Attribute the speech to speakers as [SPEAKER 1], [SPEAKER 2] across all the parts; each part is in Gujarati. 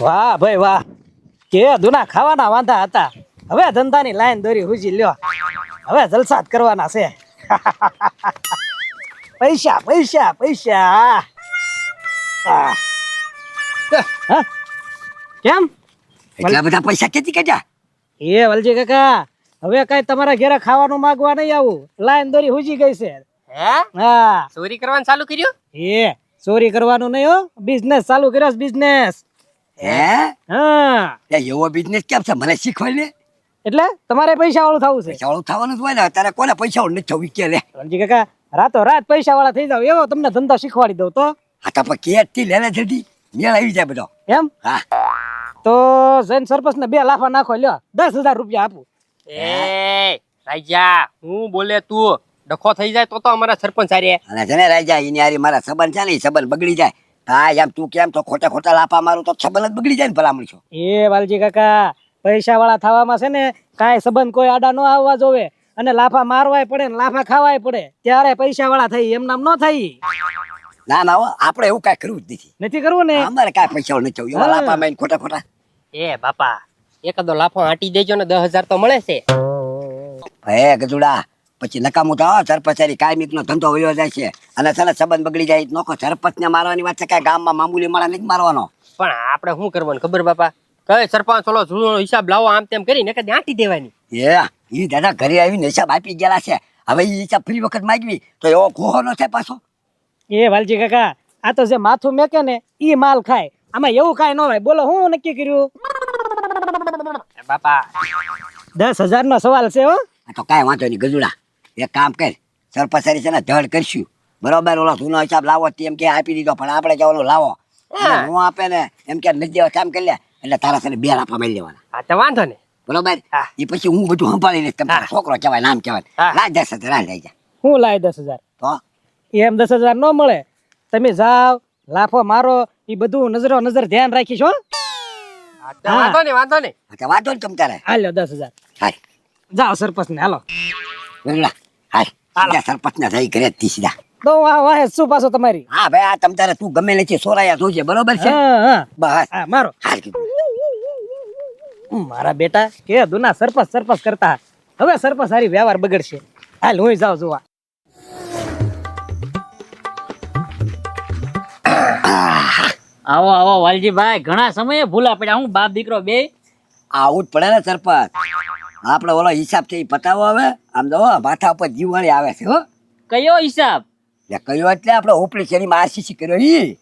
[SPEAKER 1] વાહ ભાઈ વાહ, કે દુના ખાવાના વાંધા હતા, હવે ધંધાની લાઈન દોરી હુજી લ્યો, હવે જલસા જ કરવાના છે. પૈસા પૈસા પૈસા. હા. હા? કેમ
[SPEAKER 2] એટલા બધા પૈસા ક્યાંથી કાઢ્યા?
[SPEAKER 1] એ વલજી કાકા, હવે કઈ તમારા ઘરે ખાવાનું માંગવા નહીં આવું, લાઈન દોરી હુજી ગઈ છે.
[SPEAKER 3] હે
[SPEAKER 1] હા,
[SPEAKER 3] ચોરી કરવાનું ચાલુ કર્યું?
[SPEAKER 1] એ ચોરી કરવાનું નહીં હો, બિઝનેસ ચાલુ કર્યો છે, બિઝનેસ.
[SPEAKER 2] હે
[SPEAKER 1] હા,
[SPEAKER 2] એવો બિઝનેસ કેમ છે? મને શીખવાડ ને.
[SPEAKER 1] એટલે તમારે પૈસા વાળું થવું છે.
[SPEAKER 2] પૈસા વાળું થવાનું જ હોય ને. અત્યારે કોને પૈસા વાળું નથી થવું કે લે.
[SPEAKER 1] વલજી કાકા, રાતો રાત પૈસા વાળા થઈ જાવ એવો તમને ધંધો શીખવાડી દઉં તો.
[SPEAKER 2] હા તો પણ કેટ થી લેને જલ્દી મેળ આવી જાય બધો.
[SPEAKER 1] એમ
[SPEAKER 2] હા
[SPEAKER 1] તો જૈન સરપંચ ને 2 લાફા નાખો, લ્યો 10,000 રૂપિયા આપું.
[SPEAKER 3] એ રાજા, હું બોલે તું ડખો થઈ જાય તો અમારા સરપંચ આરે.
[SPEAKER 2] અને છે ને રાજા એની હારી મારા સંબંધ છે ને ઈ સંબંધ બગડી જાય. હા એમ તું કેમ તો ખોટા ખોટા લાફા મારું તો સંબંધ જ બગડી જાય ને ભલામણ છો.
[SPEAKER 1] એ વાલજી કાકા, પૈસા વાળા થવામાં છે ને કાંઈ સંબંધ કોઈ આડા ન આવવા જોવે, અને લાફા મારવાય પડે ને લાફા ખાવાય પડે, ત્યારે પૈસા વાળા થઈ, એમ નામ ન થઈ.
[SPEAKER 2] ના ના હો, આપણે એવું કાંઈ કરવું જ નથી.
[SPEAKER 1] નથી કરવું ને.
[SPEAKER 2] અમારે કાંઈ પૈસા વાળું નથી થવું. એવા લાફા મારીને ખોટા ખોટા.
[SPEAKER 3] એ બાપા, એકાદો લાફો આંટી દેજો ને 10,000 તો મળે છે.
[SPEAKER 2] હે ગજુડા, પછી નકામું તો સરપંચારી કાયમિક નો ધંધો વયો જાય છે. અને છે ને સંબંધ બગડી જાય નોખો સરપંચ ને મારવાની વાત છે. કાંઈ ગામમાં મામૂલી માળા નથી મારવાનો.
[SPEAKER 3] પણ આપણે શું કરવાનું ખબર બાપા? કઈ સરપંચ ઓલો જૂનો હિસાબ લાવો આમ તેમ કરીને કદી આંટી દેવાની.
[SPEAKER 2] ઈ દાદા ઘરે આવીને હિસાબ આપી ગયેલા છે. હવે ઈ હિસાબ ફરી વખત માંગવી તો એવો ઘોહો નો થાય પાછો.
[SPEAKER 1] એ વાલજી કાકા, આ તો જે માથું મેકે ને ઈ માલ ખાય, આમાં એવું કાંઈ ન હોય. બોલો હું નક્કી કર્યું?
[SPEAKER 3] બાપા
[SPEAKER 1] 10,000 નો સવાલ છે હો.
[SPEAKER 2] આ તો કાંઈ વાંધો નહીં ગજુડા, એક કામ કર, સરપંચારી છે ને ધડ કરશું બરોબર. ઓલો જૂનો હિસાબ લાવો તેમ કે આપી દીધો, પણ આપણે જવાનું લાવો હું આપે ને એમ કે નથી દેવા કામ કરી લે, એટલે તારા છે ને 2 લાફા મળી લેવાના.
[SPEAKER 3] હા તો વાંધો ને.
[SPEAKER 2] બરોબર.
[SPEAKER 3] હા.
[SPEAKER 2] એ પછી હું બધું સંભાળી લઈશ. તમારો છોકરો કહેવાય, નામ કહેવાય.
[SPEAKER 3] હા.
[SPEAKER 2] રાજ 10,000 લઈ જા.
[SPEAKER 1] હું લાય 10,000?
[SPEAKER 2] તો
[SPEAKER 1] એમ 10,000 ન મળે. તમે જાઓ, લાફો મારો, એ બધું નજર ધ્યાન રાખીશ હો.
[SPEAKER 3] હા તો વાંધો ને વાંધો ને.
[SPEAKER 2] હા તો વાંધો ને તમ તારે.
[SPEAKER 1] હાલ્યો 10,000.
[SPEAKER 2] હાલ
[SPEAKER 1] જાઓ સરપંચ ને હાલો.
[SPEAKER 2] ગજુડા હાલ. સીધા સરપંચને જઈ ઘરે જ થી સીધા.
[SPEAKER 1] તો વાહે શું પાછો તમારી?
[SPEAKER 2] હા ભાઈ, આ તમ તારે તું ગમે નથી સોરાયા જોજે, બરોબર છે?
[SPEAKER 1] હા હા
[SPEAKER 2] બસ
[SPEAKER 1] હા, મારો.
[SPEAKER 2] હાલ કીધું.
[SPEAKER 1] મારા બેટા કે દુના સરપંચ કરતા હવે સરપંચ હારી વ્યવહાર બગડશે. હાલ હું જાઉં જોવા.
[SPEAKER 4] આવો આવો વાલજીભાઈ, ઘણા સમયે ભૂલા પડ્યા. હું બાપ દીકરો બે
[SPEAKER 2] આવું જ પડે ને સરપંચ. આપણે ઓલો હિસાબ છે ઈ પતાવો હવે. આમ જો માથા ઉપર જીવવાળી આવે છે હો.
[SPEAKER 4] કયો હિસાબ?
[SPEAKER 2] એટલે કયો એટલે આપણે ઉપલી શેરીમાં આરસીસી કર્યો ઈ.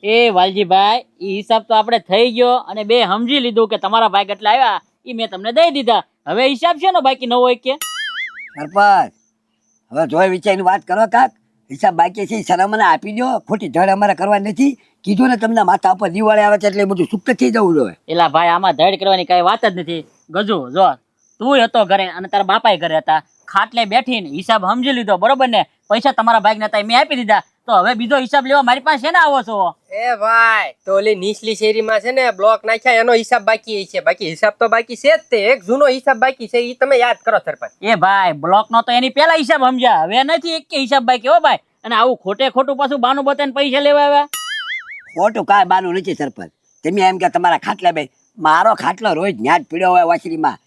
[SPEAKER 4] એ વાલજીભાઈ, ઈ હિસાબ તો આપણે થઈ ગયો અને બે સમજી લીધું કે તમારા ભાઈ કેટલા આવ્યા ઈ મેં તમને દઈ દીધા. હવે હિસાબ છે ને બાકી ન હોય કે?
[SPEAKER 2] સરપંચ હવે જોઈ વિચારીને વાત કરો કાક. હિસાબ બાકી છે સર મને આપી દો. ખોટી ધડ અમારે કરવા નથી. કીધું ને તમને માથા ઉપર દિવાળી આવે છે એટલે બધું સુપ્ત થઈ જવું જોઈએ.
[SPEAKER 4] એલા ભાઈ, આમાં ધડ કરવાની કઈ વાત જ નથી. ગજુ જો, તું હતો ઘરે અને તારા બાપાએ ઘરે હતા, ખાટલે બેઠીને હિસાબ સમજી લીધો, બરોબર ને? પૈસા તમારા ભાઈ નતા મેં આપી દીધા, તો હવે બીજો હિસાબ લેવા મારી પાસે છે ને આવો છો?
[SPEAKER 3] એ ભાઈ, તો ઓલી નીચલી શેરીમાં છે ને બ્લોક નાખ્યા એનો હિસાબ બાકી છે. બાકી હિસાબ તો બાકી છે જ તે. એક જૂનો હિસાબ બાકી છે, ઈ તમે યાદ કરો સરપંચ.
[SPEAKER 4] એ ભાઈ, બ્લોક નો તો એની પેલા હિસાબ સમજ્યા, હવે નથી એક કે હિસાબ બાકી હો ભાઈ. અને આવું ખોટે ખોટું પાછું બાનું બતાવીને પૈસા લેવા આવ્યા.
[SPEAKER 2] ખોટું કાંઈ બાનું નથી સરપંચ. તમે એમ કે તમારા ખાટલા બે, મારો ખાટલો રોજ ન્યા જ પીડ્યો હોય વાસરીમાં.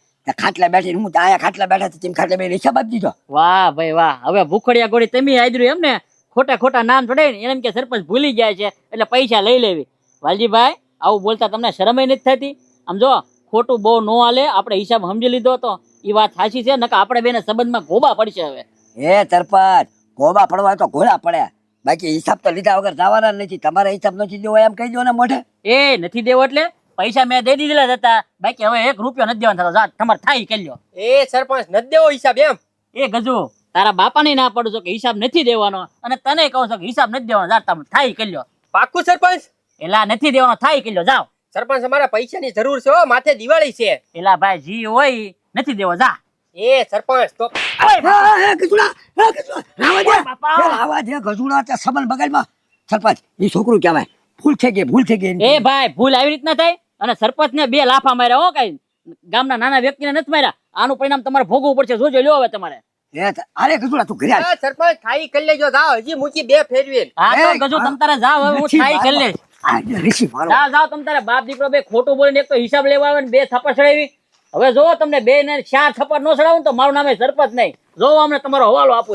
[SPEAKER 2] ખાટલા બેઠી હું અહીંયા ખાટલા બેઠા તેમ ખાટલા બે હિસાબ આપી દીધો.
[SPEAKER 4] વાહ ભાઈ વાહ, હવે ભૂખડિયા ગોળી તમે આદર્યું એમ ને? ખોટા ખોટા નામ ચડાવીને એમ કે સરપંચ ભૂલી જાય છે એટલે પૈસા લઈ લેવી. વાલજીભાઈ, આવું બોલતા તમને શરમય નથી થતી? આમ જો, ખોટું બહુ ન હાલે. આપણે હિસાબ સમજી લીધો તો એ વાત સાચી છે, નકા આપણે બેને સંબંધમાં ગોબા પડશે. હવે
[SPEAKER 2] એ સરપંચ, ગોબા પડવા તો ઘોડા પડે, બાકી હિસાબ તો લીધા વગર જવાના નથી. તમારે હિસાબ નથી દેવો એમ કહી દો ને મોઢે.
[SPEAKER 4] એ નથી દેવો એટલે પૈસા મેં દઈ દીધેલા હતા, બાકી હવે 1 રૂપિયો નથી દેવાનો થતો. જા તમારે થાય કરી લ્યો.
[SPEAKER 3] એ સરપંચ નથી દેવો હિસાબ એમ?
[SPEAKER 4] એ ગજુ, તારા બાપાને ના પડું છો કે હિસાબ નથી દેવાનો, અને તને કહું છો કે હિસાબ નથી દેવાનો. જા તમે થાય કરી લ્યો.
[SPEAKER 3] પાક્કું સરપંચ?
[SPEAKER 4] એલા નથી દેવાનો, થાય કરી લ્યો. જાઓ
[SPEAKER 3] સરપંચ, અમારે પૈસાની જરૂર છે હો, માથે દિવાળી છે.
[SPEAKER 4] એલા ભાઈ, જી હોય ઈ નથી દેવો. જા.
[SPEAKER 3] એ સરપંચ તો
[SPEAKER 2] સંબંધ બગાડમાં સરપંચ એ છોકરું કહેવાય. ભૂલ થઈ ગઈ, ભૂલ થઈ ગઈ.
[SPEAKER 4] એ ભાઈ, ભૂલ આવી રીતના થાય? અને સરપંચ ને 2 લાફા માર્યા હો, કઈ ગામના નાના વ્યક્તિને નથી માર્યા. આનું પરિણામ તમારે ભોગવવું પડશે. જોજો લ્યો હવે તમારે.
[SPEAKER 2] અરે ગજુડા તું ઘરે
[SPEAKER 3] સરપંચ થાઈ કરી લેજો. જાઓ, હજી મૂકી 2 ફેરવી.
[SPEAKER 4] હા તો ગજુ તમ તારે જાવ, હવે હું થાય કરી લઈશ.
[SPEAKER 2] આ ઋષિ મારો
[SPEAKER 4] જાઓ જાઓ તમે તારે બાપ દીકરો બે ખોટું બોલીને એક તો હિસાબ લેવા આવે ને બે થપ્પડ ચડાવી. હવે જો તમને બે ને 4 થપ્પડ નો ચડાવું તો મારું નામે સરપંચ નહીં. જો અમને તમારો હવાલો આપો.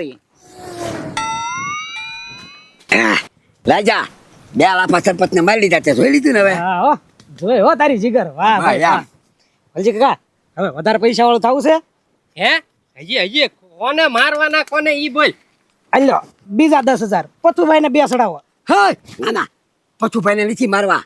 [SPEAKER 2] રાજા 2 લાફા સરપંચ ને મારી દીધા તે જોઈ લીધું ને હવે
[SPEAKER 1] હા હો જોઈ હો તારી જીગર વાહ
[SPEAKER 2] વાહ,
[SPEAKER 1] ભાઈ
[SPEAKER 2] યાર.
[SPEAKER 1] વાહ હજી કાકા હવે વધારે પૈસા વાળું થવું છે
[SPEAKER 3] હે હજી કોને મારવાના કોને ઈ બોલ.
[SPEAKER 1] અલ્યો બીજા 10,000 પથુભાઈ ને 2 ચડાવો
[SPEAKER 2] હા ના ના પછુભાઈ ને નથી મારવા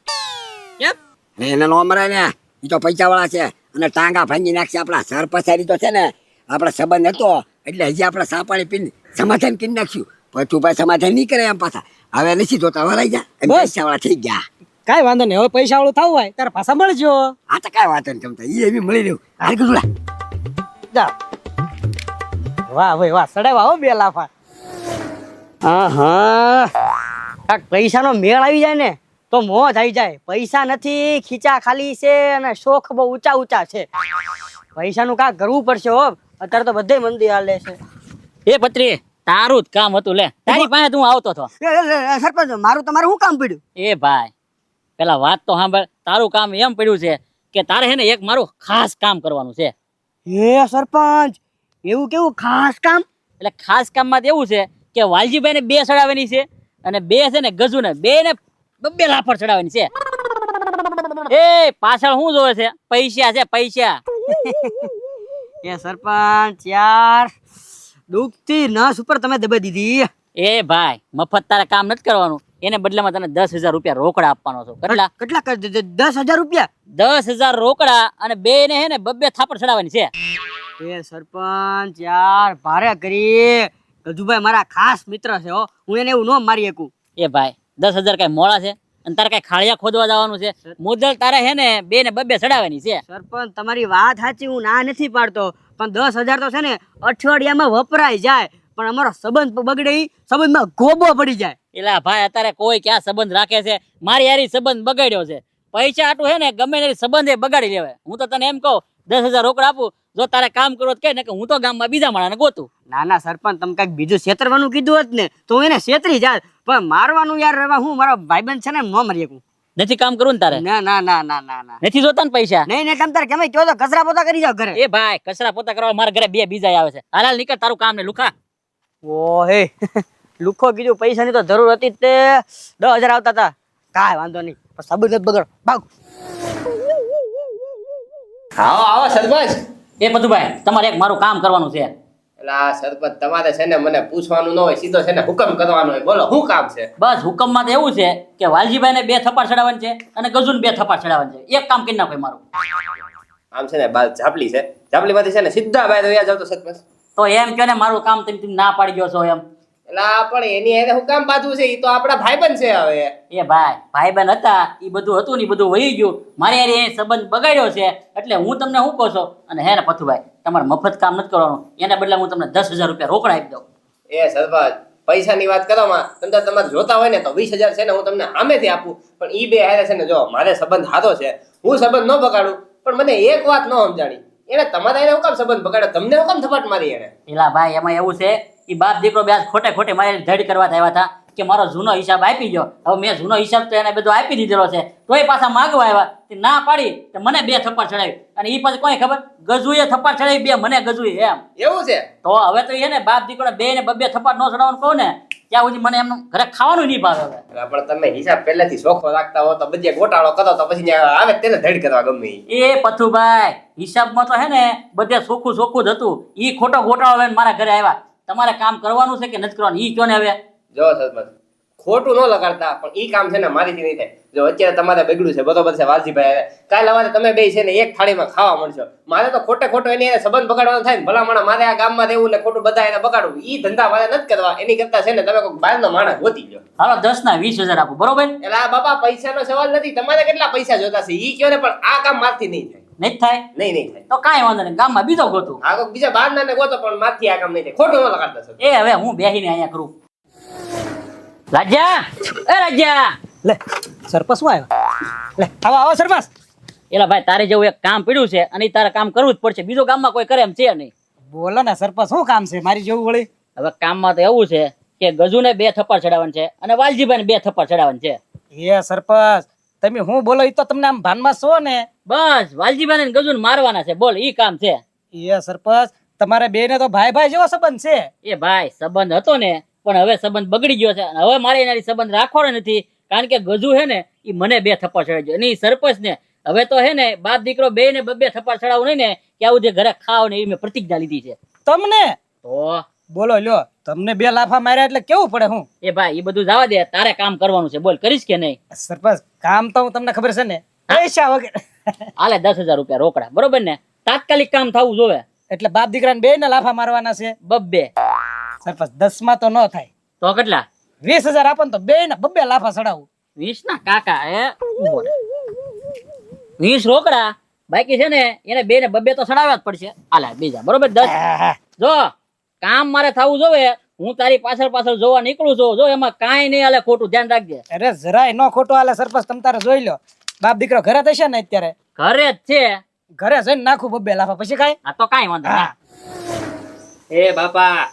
[SPEAKER 3] કેમ?
[SPEAKER 2] એને નો મરાય ને ઈ તો પૈસા વાળા છે અને ટાંગા ભાંગી નાખશે. આપણા સરપંચારી તો છે ને આપણા સંબંધ હતો એટલે હજી આપણે સાપાણી પીને સમાધાન કરી નાખ્યું. પછુભાઈ સમાધાન નહીં કરે એમ પાછા હવે નથી જોતા વરાઈ જા એમ
[SPEAKER 1] બસ.
[SPEAKER 2] પૈસા વાળા થઈ ગયા.
[SPEAKER 1] કાઈ વાંધો નહીં હવે પૈસા વાળું થવું હોય ત્યારે પાછા મળજો
[SPEAKER 2] આ તો કાંઈ વાંધો નહીં તમતા ઈ એવી મળી રહ્યું. હાલ ગજુડા
[SPEAKER 1] જાઓ વાહ ભાઈ વાહ ચડાવ્યા હો 2 લાફા
[SPEAKER 5] હા કાંઈક પૈસાનો મેળ આવી જાય ને તો મોજ આવી જાય. પૈસા નથી, ખીચા ખાલી છે અને શોખ બહુ ઊંચા ઊંચા છે. પૈસાનું કાંઈક કરવું પડશે હો. અત્યારે તો બધે મંદી હાલે છે.
[SPEAKER 4] એ પત્રી તારું જ કામ હતું લે. તારી પાસે હું આવતો હતો.
[SPEAKER 5] સરપંચ મારું તમારે શું કામ પડ્યું?
[SPEAKER 4] એ ભાઈ પેલા વાત તો સાંભળ. તારું કામ એમ પડ્યું છે કે તારે હે ને એક મારું ખાસ કામ કરવાનું છે.
[SPEAKER 5] હે સરપંચ એવું કેવું ખાસ કામ?
[SPEAKER 4] એટલે ખાસ કામમાં તો એવું છે કે વાલજીભાઈ ને 2 ચડાવવાની છે અને 2 છે ને ગજુ ને 2 ને 2 લાફડ ચડાવવાની છે. એ પાછળ શું જોવે છે? પૈસા છે પૈસા.
[SPEAKER 5] એ સરપંચ યાર દુખતી નસ ઉપર તમે દબાઈ દીધી.
[SPEAKER 4] એ ભાઈ મફત તારે કામ નથી કરવાનું. એને બદલામાં તને 10,000 રૂપિયા રોકડા આપવાનો છો. કેટલા?
[SPEAKER 5] કેટલા 10,000 રૂપિયા?
[SPEAKER 4] 10,000 રોકડા અને 2 ને હે ને 2 થાપડ ચડાવવાની છે.
[SPEAKER 5] એ સરપંચ યાર ભારે કરી. ગજુભાઈ મારા ખાસ મિત્ર છે હો. હું એને એવું ન મારી શકું.
[SPEAKER 4] એ ભાઈ 10,000 કઈ મોળા છે? અને તારે કઈ ખાળિયા ખોદવા જવાનું છે? મુદ્દલ તારે હે ને 2 ને 2 ચડાવવાની છે.
[SPEAKER 5] સરપંચ તમારી વાત સાચી, હું ના નથી પાડતો, પણ 10,000 તો છે ને અઠવાડિયામાં વપરાઈ જાય, પણ અમારો સંબંધ બગડે ઈ સંબંધમાં ગોબો પડી જાય.
[SPEAKER 4] એલા ભાઈ અત્યારે કોઈ ક્યાં સંબંધ રાખે છે? મારી યારી સંબંધ બગાડ્યો છે. પૈસા આટું હે ને ગમે તે સંબંધ બગાડી લેવાય. હું તો તને એમ કહું 10,000 રોકડા આપું. જો તારે કામ કરવું તો કહે ને કે હું તો ગામમાં બીજા માણસને ગોતું.
[SPEAKER 5] ના ના સરપંચ તમે કઈક બીજું છેતરવાનું કીધું હોત ને તો હું એને છેતરી જાત, પણ મારવાનું યાર હવે હું મારો ભાઈબંધ છે ને ન મારી શકું.
[SPEAKER 4] નથી કામ કરવું ને તારે?
[SPEAKER 5] ના ના ના ના ના ના
[SPEAKER 4] નથી જોતા ને પૈસા?
[SPEAKER 5] નહીં નહીં તમે તારે કેમ કહો તો કચરા પોતા કરી જાવ ઘરે.
[SPEAKER 4] એ ભાઈ કચરા પોતા કરવા મારા ઘરે 2 બીજા આવે છે. હાલ નીકળ તારું કામ ને લુખા.
[SPEAKER 5] ઓ હે લુખો કીધું પૈસાની તો જરૂર હતી તે 10,000 આવતા હતા. કાંઈ વાંધો નહીં, પણ સબૂત નથી બગડો. ભાગ.
[SPEAKER 3] આવો આવો સરપંચ.
[SPEAKER 4] એ મધુભાઈ તમારે એક મારું કામ કરવાનું છે.
[SPEAKER 3] એટલે આ સરપંચ તમારે છે ને મને પૂછવાનું ન હોય, સીધો છે ને હુકમ કરવાનો હોય. બોલો શું કામ છે?
[SPEAKER 4] બસ હુકમમાં તો એવું છે કે વાલજીભાઈ ને 2 થપ્પડ ચડાવવાની છે અને ગજુને 2 થપ્પડ ચડાવવાની છે. એક કામ કરી નાખો મારું.
[SPEAKER 3] આમ છે ને બાર ઝાપલી છે, ઝાપલીમાંથી છે ને સીધા બહાર વયા જાવ તો સરપંચ.
[SPEAKER 4] તો એમ કહો ને મારું કામ તમે ના પાડી ગયો છો એમ.
[SPEAKER 3] એટલે આ પણ એની એને હું કામ બાજુ છે? એ તો આપણા ભાઈબંધ છે. હવે
[SPEAKER 4] એ ભાઈ ભાઈબંધ હતા એ બધું હતું ને ઈ બધું વહી ગયું. મારી યાર એ સંબંધ બગાડ્યો છે એટલે હું તમને શું કહું છું. અને હે ને પથુભાઈ તમારે મફત કામ નથી કરવાનું. એના બદલે હું તમને 10,000 રૂપિયા રોકડા આપી દઉં.
[SPEAKER 3] એ સરપંચ પૈસાની વાત કરવામાં તમે તમારે જોતા હોય ને તો 20,000 છે ને હું તમને સામેથી આપું, પણ ઈ 2 હારે છે ને જો મારે સંબંધ સારો છે, હું સંબંધ ન બગાડું. પણ મને એક વાત ન સમજાણી, એને તમારા એને હું કામ સંબંધ બગાડ્યો? તમને હું કામ થપાટ મારી એને?
[SPEAKER 4] એલા ભાઈ એમાં એવું છે એ બાપ દીકરો બે ખોટે ખોટે મારે ધડ કરવા આવ્યા હતા કે મારો જૂનો હિસાબ આપી ગયો. હવે મેં જૂનો હિસાબ તો એને બધો આપી દીધેલો છે, તોય પાછા માગવા આવ્યા. તે ના પાડી તો મને 2 થપ્પડ ચડાવી અને ઈ પછી કોઈ ખબર ગજુએ થપ્પડ ચડાવી 2 મને ગજુએ એમ.
[SPEAKER 3] એવું છે?
[SPEAKER 4] તો હવે તો એને બાપ દીકરો 2 ને 2 થપ્પડ નો ચડાવવાનું કહું ને ત્યાં સુધી મને એમનું ઘરે ખાવાનું નહીં ભાવે. હવે
[SPEAKER 3] એટલે પણ તમે હિસાબ પહેલેથી ચોખ્ખો રાખતા હો તો બધે ગોટાળો કરો તો પછી ત્યાં આવે તેને ધડ કરવા ગમે ઈ.
[SPEAKER 4] એ પથુભાઈ હિસાબમાં તો હે ને બધે ચોખ્ખું ચોખ્ખું જ હતું. ઈ ખોટો ગોટાળો લઈને મારા ઘરે આવ્યા. તમારે કામ કરવાનું છે કે નથી કરવાનું ઈ કયો ને હવે.
[SPEAKER 3] જો સરપંચ ખોટું ન લગાડતા, પણ ઈ કામ છે ને મારીથી નહીં થાય. જો અત્યારે તમારે બગડ્યું છે બરોબર છે વાલજીભાઈ, કાલ અમારે તમે બે છે ને એક થાળીમાં ખાવા મળશો. મારે તો ખોટે ખોટો એની એને સંબંધ બગાડવાનો થાય ને ભલામણ મારે આ ગામમાં રહેવું ને ખોટું બધા એને બગાડવું, ઈ ધંધા મારે નથી કરવા. એની કરતા છે ને તમે કોઈ બહારનો માણસ ગોતી લો.
[SPEAKER 4] હાલો 10 ના 20,000 આપો બરોબર.
[SPEAKER 3] એટલે આ બાપા પૈસાનો સવાલ નથી, તમારે કેટલા પૈસા જોતા છે ઈ કયો ને, પણ આ કામ મારથી નહીં થાય.
[SPEAKER 4] નહીં થાય
[SPEAKER 3] નહીં થાય
[SPEAKER 4] તો કાંઈ વાંધો નહીં, ગામમાં બીજો ગોતું.
[SPEAKER 3] આ કોઈ બીજા બહાર ના ને ગોતો, પણ મારથી આ કામ નહીં થાય. ખોટું ન લગાડતા સર.
[SPEAKER 4] એ હવે હું બેહીને અહીંયા કરું. રાજ્યા એ રાજ્યા
[SPEAKER 1] લે સરપંચ શું આવ્યો લે આવો આવો સરપંચ.
[SPEAKER 4] એલા ભાઈ તારે જેવું એક કામ પડ્યું છે અને ઈ તારે કામ કરવું જ પડશે. બીજો ગામમાં કોઈ કરે એમ છે નહીં.
[SPEAKER 1] બોલો ને સરપંચ શું કામ છે મારી જેવું વળી?
[SPEAKER 4] હવે કામમાં તો એવું છે કે ગજુને 2 થપ્પડ ચડાવવાનું છે અને વાલજીભાઈને 2 થપ્પડ ચડાવવાનું છે.
[SPEAKER 1] એ સરપંચ તમે હું બોલો ઈ તો તમને આમ ભાનમાં છો ને.
[SPEAKER 4] બસ વાલજીભાઈ ને ગજુન મારવાના છે, બોલ ઈ કામ છે.
[SPEAKER 1] એ સરપંચ તમારે બે ને તો ભાઈ ભાઈ જેવો સંબંધ છે.
[SPEAKER 4] એ ભાઈ સંબંધ હતો ને, પણ હવે સંબંધ બગડી ગયો છે. અને હવે મારે એનાથી સંબંધ રાખવાનો નથી, કારણ કે ગજુ હે ને ઈ મને 2 થપ્પડ ચડાવી ગયો અને ઈ સરપંચ ને હવે તો હે ને બાપ દીકરો બે ને 2 થપ્પડ ચડાવું નહીં ને કે આવું જે ઘરે ખાવ ને એ મેં પ્રતિજ્ઞા લીધી છે.
[SPEAKER 1] તમને
[SPEAKER 4] તો
[SPEAKER 1] બોલો લ્યો, તમને 2 લાફા માર્યા એટલે કેવું પડે? હું
[SPEAKER 4] એ ભાઈ એ બધું જવા દે, તારે કામ કરવાનું છે, બોલ કરીશ કે નહીં?
[SPEAKER 1] સરપંચ કામ તો તમને ખબર છે ને, પૈસા વગર.
[SPEAKER 4] હાલે 10,000 રૂપિયા રોકડા, બરોબર ને? તાત્કાલિક કામ થવું જોવે.
[SPEAKER 1] એટલે બાપ દીકરાને 2 ને લાફા મારવાના છે.
[SPEAKER 4] 2
[SPEAKER 1] સરપંચ 10 માં તો ન થાય.
[SPEAKER 4] તો કેટલા?
[SPEAKER 1] 20,000 આપો ને તો 2 ને 2 લાફા ચડાવું.
[SPEAKER 4] 20 ના કાકા હે, 20 રોકડા, બાકી છે ને એને 2 ને 2 તો ચડાવવા જ પડશે. હાલે બીજા, બરોબર? 10 જો કામ મારે થવું જોવે, હું તારી પાછળ જોવા નીકળું છું. જો એમાં કાંઈ નહીં હાલે, ખોટું ધ્યાન રાખજે.
[SPEAKER 1] અરે જરાય ન ખોટો હાલે સરપંચ, તમ તારે જોઈ લો. બાપ દીકરો ઘરે થશે ને અત્યારે,
[SPEAKER 4] ઘરે જ છે.
[SPEAKER 1] ઘરે જઈને નાખું 2 લાફા, પછી કાંઈ.
[SPEAKER 4] આ તો કાંઈ વાંધો નહીં.
[SPEAKER 3] એ બાપા,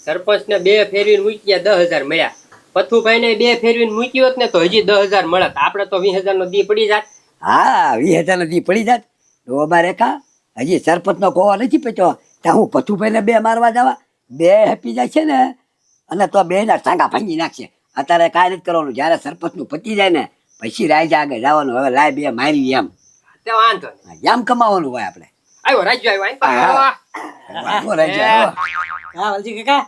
[SPEAKER 3] સરપંચ ને 2 ફેરવીને મૂક્યા 10,000 મળ્યા. પથુભાઈ ને 2 ફેરવીને મૂકી હોત ને તો હજી 10,000 મળત. આપણે તો 20,000 નો દી પડી જાત.
[SPEAKER 2] હા 20,000 નથી પડી જાત. ડોબા રેખા હજી સરપંચ નો કોવા નથી પીતો ત્યાં હું પથુભાઈ ને 2 મારવા જવા? 2 હેપી જાય છે ને અને તો 2 ના ટાંગા ભાંગી નાખશે. અત્યારે કાંઈ નથી કરવાનું, જયારે સરપંચ નું પતી જાય ને પછી રાજા આગળ જવાનું. હવે લાય 2 મારી એમ
[SPEAKER 3] તે વાંધો નહીં.
[SPEAKER 2] એમ કમાવાનું હોય આપણે.
[SPEAKER 3] આવ્યો રાજ્યો આવ્યો.
[SPEAKER 2] વાંધો રાજા, આવ્યો.
[SPEAKER 1] હા વાલજી કાકા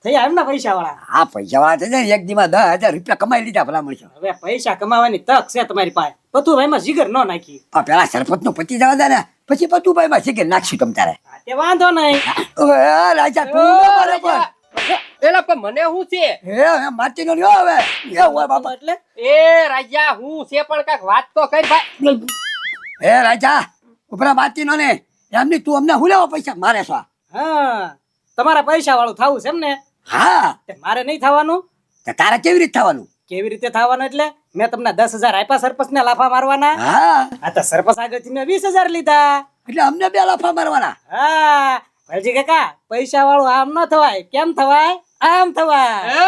[SPEAKER 1] થઈ એમ ને પૈસા વાળા.
[SPEAKER 2] હા પૈસા વાળા થઈ જાય ને, એક દીમાં 10,000 રૂપિયા કમાઈ લીધા ભલા મળશે.
[SPEAKER 1] હવે પૈસા કમાવાની તક છે તમારી પાસે. પથુભાઈ માં જીગર ન નાખી.
[SPEAKER 2] પણ પેલા સરપંચ નું પતી જવા દે ને, પછી પતુભાઈ માં શીખે નાખશું તમ તારે.
[SPEAKER 1] હા, તે વાંધો નહીં.
[SPEAKER 2] ઓય, રાજા તું ન મારે પણ.
[SPEAKER 3] એલા પણ મને શું છે?
[SPEAKER 2] એ માટી નો લ્યો હવે. એ હોય બાપા.
[SPEAKER 1] એટલે
[SPEAKER 3] એ રાજા હું છે પણ કાંઈક વાત તો કર ભાઈ.
[SPEAKER 2] એ રાજા ઉપરા માટી નો ને એમની તું અમને હું લેવા પૈસા મારે છો?
[SPEAKER 1] હા તમારા પૈસા વાળું થવું છે એમ ને?
[SPEAKER 2] હા
[SPEAKER 1] તે મારે નહીં થવાનું.
[SPEAKER 2] તો તારે કેવી રીતે થવાનું?
[SPEAKER 1] કેવી રીતે થવાનું એટલે મેં તમને 10,000 આપ્યા સરપંચ ને લાફા મારવાના.
[SPEAKER 2] હા
[SPEAKER 1] આ તો સરપંચ આગળથી મેં 20,000 લીધા.
[SPEAKER 2] એટલે અમને 2 લાફા મારવાના.
[SPEAKER 1] હા ભાઈજી કાકા પૈસા વાળું આમ ન થવાય. કેમ થવાય? આમ થવાય.
[SPEAKER 3] હે?